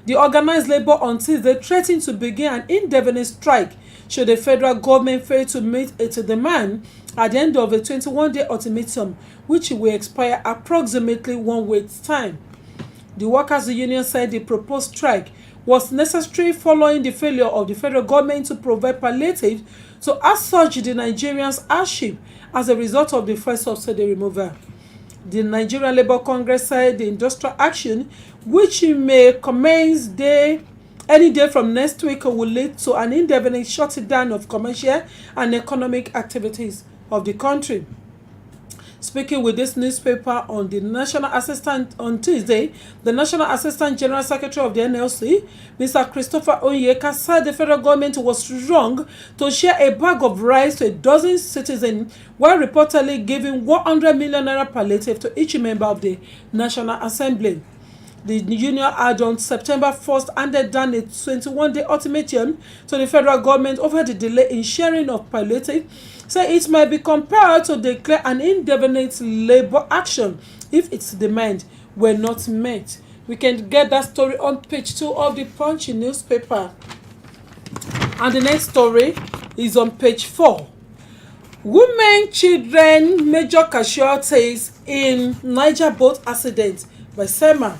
The organized labor on Tuesday threatened to begin an indefinite strike should the federal government fail to meet its demand at the end of a 21-day ultimatum, which will expire approximately 1 week's time. The workers' union said the proposed strike was necessary following the failure of the federal government to provide palliative to assuage the Nigerians' hardship as a result of the fuel subsidy removal. The Nigerian Labour Congress said the industrial action, which may commence any day from next week, will lead to an indefinite shutdown of commercial and economic activities of the country. Speaking with this newspaper on Tuesday, the National Assistant General Secretary of the NLC, Mr. Christopher Onyeka, said the federal government was wrong to share a bag of rice to a dozen citizens while reportedly giving 100 million naira palliative to each member of the National Assembly. The union had on September 1st handed down a 21-day ultimatum to the federal government over the delay in sharing of palliative, say it might be compelled to declare an indefinite labor action if its demands were not met. We can get that story on page 2 of the Punch newspaper. And the next story is on page 4. Women, children, major casualties in Niger boat accident by SEMA.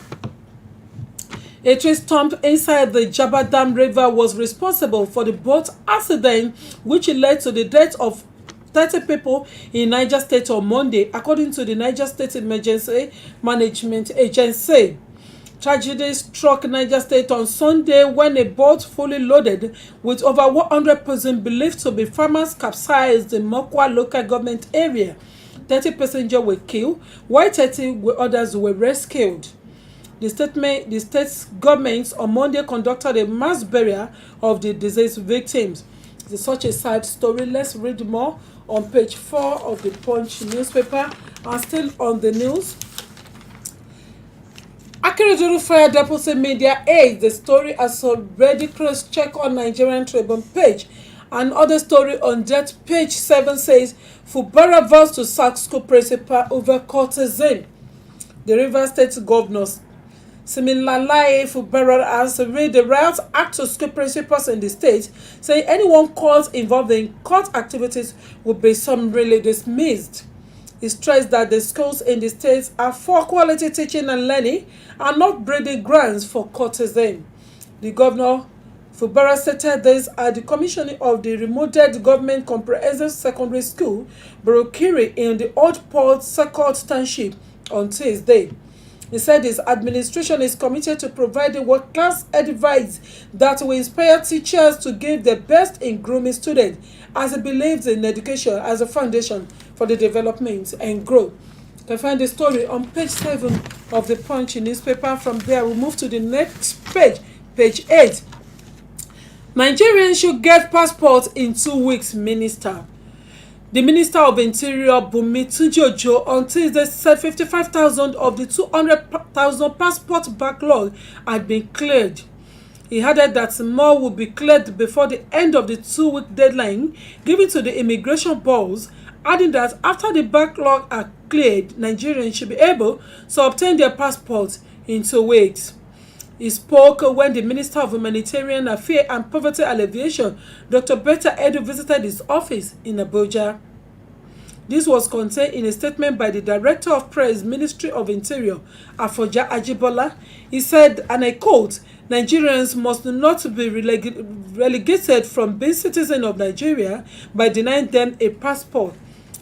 A tree stump inside the Jaba Dam River was responsible for the boat accident, which led to the death of 30 people in Niger State on Monday, according to the Niger State Emergency Management Agency. Tragedy struck Niger State on Sunday when a boat fully loaded with over 100 persons believed to be farmers capsized in Mokwa local government area. 30 passengers were killed, while 30 others were rescued. The state government on Monday conducted a mass burial of the deceased victims. It's such a sad story. Let's read more on page 4 of the Punch newspaper. And still on the news, Akeredolu fired Deputy Media Aide. The story has already cross-checked on Nigerian Tribune page. Another story on that page 7 says, Fubara vows to sack school principal over courtesan. The Rivers State governors Similarly, Fubara has read the Riot Act to school principals in the state, saying anyone caught involved in court activities will be summarily dismissed. He stressed that the schools in the state are for quality teaching and learning and not breeding grounds for courtesan. The governor Fubara stated this at the commissioning of the remodeled government comprehensive secondary school, Borokiri, in the Old Port Second Township on Tuesday. He said his administration is committed to providing world-class advice that will inspire teachers to give their best in grooming students, as he believes in education as a foundation for the development and growth. You can find the story on page 7 of the Punch newspaper. From there, we'll move to the next page, page 8. Nigerians should get passports in 2 weeks, Minister. The Minister of Interior, Bumi Tunji-Ojo, on Tuesday said 55,000 of the 200,000 passport backlog had been cleared. He added that more will be cleared before the end of the 2-week deadline given to the immigration boards, adding that after the backlog are cleared, Nigerians should be able to obtain their passports in 2 weeks. He spoke when the Minister of Humanitarian Affairs and Poverty Alleviation, Dr. Betta Edu, visited his office in Abuja. This was contained in a statement by the Director of Press, Ministry of Interior, Afoja Ajibola. He said, and I quote, Nigerians must not be relegated from being citizens of Nigeria by denying them a passport.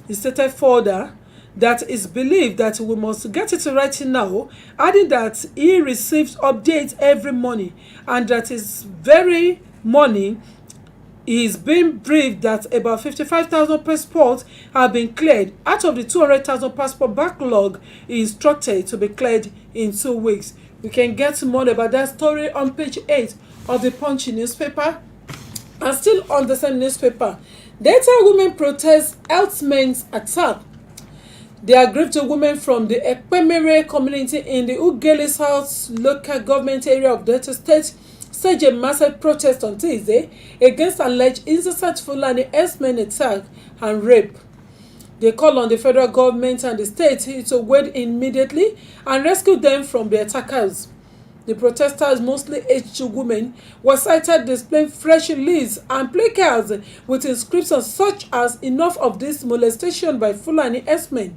He stated further that it's believed that we must get it right now, adding that he receives updates every morning and that his very morning he is being briefed that about 55,000 passports have been cleared out of the 200,000 passport backlog. He instructed to be cleared in 2 weeks. We can get more about that story on page 8 of the Punch newspaper. And still on the same newspaper, Delta women protest herdsmen's attack. The aggrieved women from the Ekpemere community in the Ughelli South local government area of Delta State staged a massive protest on Tuesday against alleged incessant Fulani herdsmen attack and rape. They call on the federal government and the state to wade immediately and rescue them from the attackers. The protesters, mostly aged women, were sighted displaying fresh leaves and placards with inscriptions such as "Enough of this molestation by Fulani herdsmen.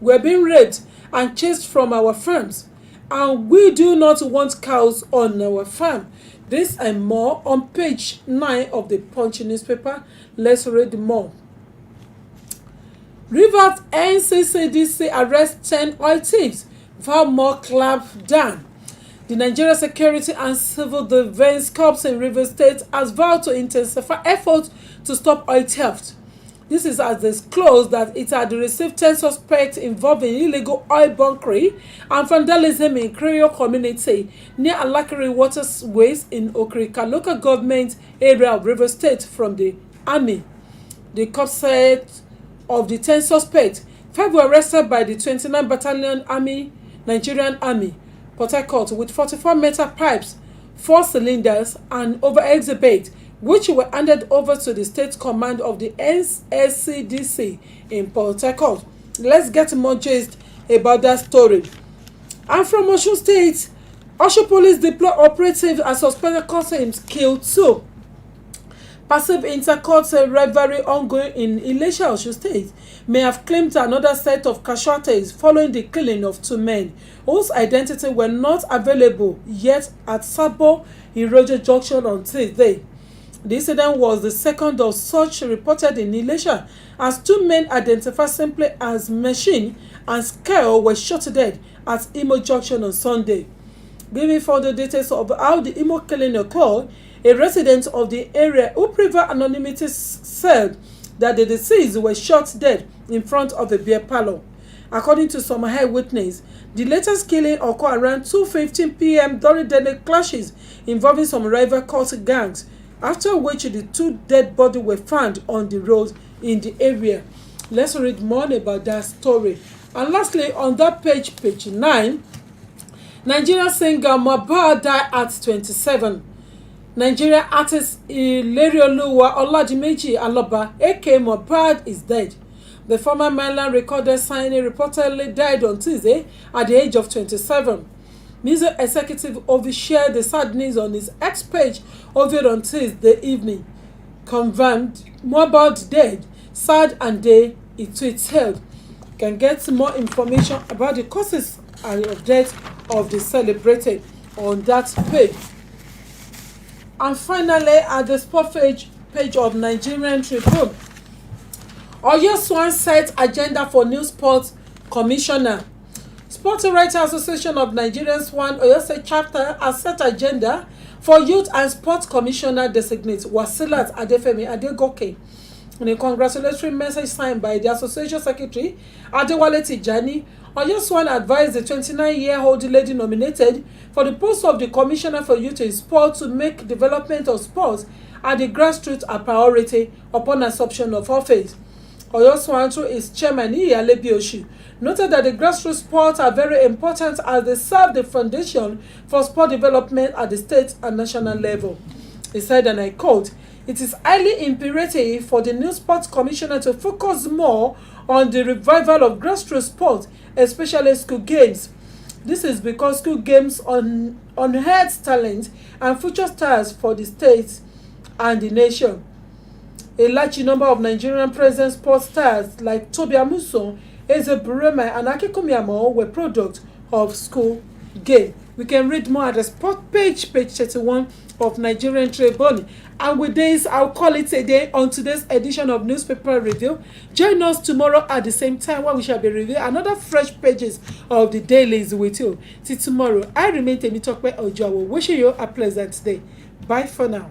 We're being raped and chased from our farms, and we do not want cows on our farm." This and more on page 9 of the Punch newspaper. Let's read more. Rivers NCCDC arrests 10 oil thieves, vow more clampdown. The Nigeria Security and Civil Defense Corps in Rivers State has vowed to intensify efforts to stop oil theft. This is as disclosed that it had received 10 suspects involved in illegal oil bunkering and vandalism in Creole community near Alakiri waterways in Okrika local government area of Rivers State from the army. The corps said of the 10 suspects, 5 were arrested by the 29th Battalion Army, Nigerian Army, Port Harcourt, with 44 metal pipes, 4 cylinders, and over exhibit, which were handed over to the state command of the NSCDC in Port Harcourt. Let's get more gist about that story. And from Osun State, Osun Police deploy operatives and suspected cousins killed 2. Passive intercourse rivalry ongoing in Ilesha, Osun State, may have claimed another set of casualties following the killing of 2 men whose identity were not available yet at Sabo Irojo Junction on Tuesday. The incident was the second of such reported in Ilesha, as 2 men identified simply as Machine and Scale were shot dead at Imo Junction on Sunday. Giving further details of how the Imo killing occurred, a resident of the area who preferred anonymity said that the deceased were shot dead in front of a beer parlor. According to some eyewitnesses, the latest killing occurred around 2:15 p.m. during deadly clashes involving some rival cult gangs, after which the 2 dead bodies were found on the road in the area. Let's read more about that story. And lastly, on that page 9, Nigerian singer Mohbad died at 27. Nigerian artist Aloore Oladimeji Aloba, aka Mohbad, is dead. The former mainland recorded signing reportedly died on Tuesday at the age of 27. Music executive Ovi shared the sad news on his X page of it on Tuesday evening. Confirmed Mohbad dead, sad and day, it tweets held. You can get more information about the causes of death of the celebrated on that page. And finally, at the sport page of Nigerian Tribune, Oyo Swan set agenda for new sports commissioner. Sports Writers Association of Nigerian Swan Oyo State chapter has set agenda for youth and sports commissioner designate Wasilat Adefemi Adegoke. In a congratulatory message signed by the association secretary Adewale Tijani, Oyo Swan advised the 29-year-old lady nominated for the post of the Commissioner for Youth in Sport to make development of sports at the grassroots a priority upon assumption of office. Oyo Swan, through its chairman Iyale Bioshi, noted that the grassroots sports are very important as they serve the foundation for sport development at the state and national level. He said, and I quote, "It is highly imperative for the new sports commissioner to focus more on the revival of grassroots sports, especially school games. This is because school games unearth talent and future stars for the state and the nation. A large number of Nigerian present sports stars like Tobi Amusan, Eze Burema, and Akiko Amo were products of school game." We can read more at the sport page 31 of Nigerian Tribune. And with this, I'll call it a day on today's edition of Newspaper Review. Join us tomorrow at the same time when we shall be reviewing another fresh pages of the dailies with you. Till tomorrow, I remain Temitope Ojoawo, wishing you a pleasant day. Bye for now.